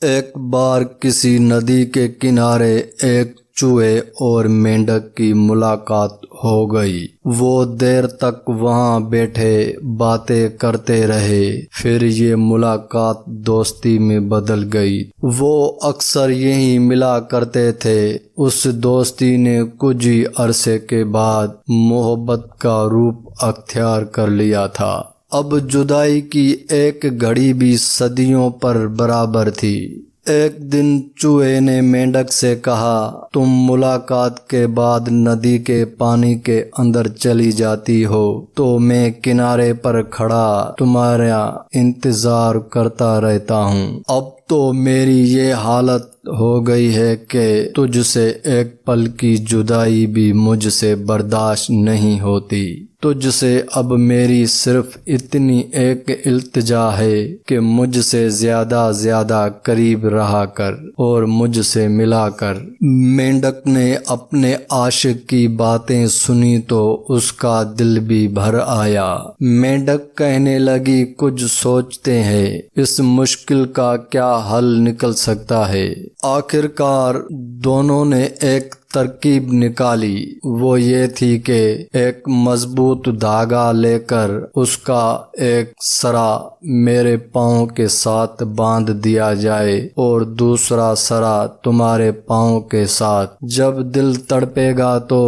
ایک بار کسی ندی کے کنارے ایک چوہے اور مینڈک کی ملاقات ہو گئی۔ وہ دیر تک وہاں بیٹھے باتیں کرتے رہے، پھر یہ ملاقات دوستی میں بدل گئی۔ وہ اکثر یہیں ملا کرتے تھے۔ اس دوستی نے کچھ ہی عرصے کے بعد محبت کا روپ اختیار کر لیا تھا۔ اب جدائی کی ایک گھڑی بھی صدیوں پر برابر تھی۔ ایک دن چوہے نے مینڈک سے کہا، تم ملاقات کے بعد ندی کے پانی کے اندر چلی جاتی ہو تو میں کنارے پر کھڑا تمہارا انتظار کرتا رہتا ہوں۔ اب تو میری یہ حالت ہو گئی ہے کہ تجھ سے ایک پل کی جدائی بھی مجھ سے برداشت نہیں ہوتی۔ تجھ سے اب میری صرف اتنی ایک التجا ہے کہ مجھ سے زیادہ قریب رہا کر اور مجھ سے ملا کر۔ مینڈک نے اپنے عاشق کی باتیں سنی تو اس کا دل بھی بھر آیا۔ مینڈک کہنے لگی، کچھ سوچتے ہیں اس مشکل کا کیا حل نکل سکتا ہے۔ آخرکار دونوں نے ایک ترکیب نکالی۔ وہ یہ تھی کہ ایک مضبوط دھاگا لے کر اس کا ایک سرا میرے پاؤں کے ساتھ باندھ دیا جائے اور دوسرا سرا تمہارے پاؤں کے ساتھ۔ جب دل تڑپے گا تو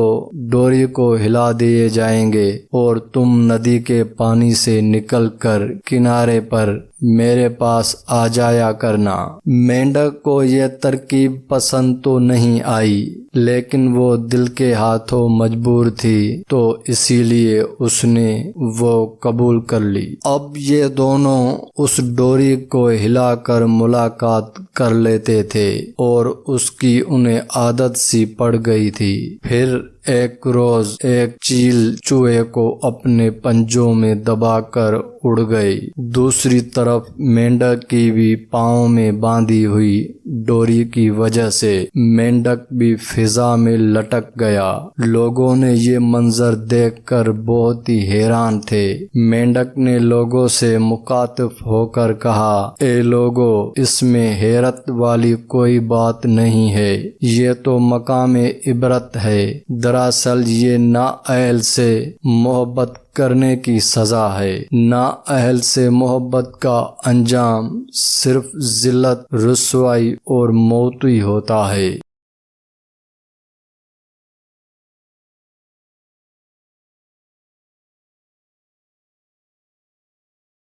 ڈوری کو ہلا دیے جائیں گے اور تم ندی کے پانی سے نکل کر کنارے پر میرے پاس آ جایا کرنا۔ مینڈک کو یہ ترکیب پسند تو نہیں آئی، لیکن وہ دل کے ہاتھوں مجبور تھی تو اسی لیے اس نے وہ قبول کر لی۔ اب یہ دونوں اس ڈوری کو ہلا کر ملاقات کر لیتے تھے اور اس کی انہیں عادت سی پڑ گئی تھی۔ پھر ایک روز ایک چیل چوہے کو اپنے پنجوں میں دبا کر اڑ گئی۔ دوسری طرف مینڈک کی بھی پاؤں میں باندھی ہوئی ڈوری کی وجہ سے مینڈک بھی فضا میں لٹک گیا۔ لوگوں نے یہ منظر دیکھ کر بہت ہی حیران تھے۔ مینڈک نے لوگوں سے مخاطب ہو کر کہا، اے لوگو، اس میں حیرت والی کوئی بات نہیں ہے، یہ تو مقام عبرت ہے۔ دراصل یہ نااہل سے محبت کرنے کی سزا ہے۔ نااہل سے محبت کا انجام صرف ذلت، رسوائی اور موت ہی ہوتا ہے۔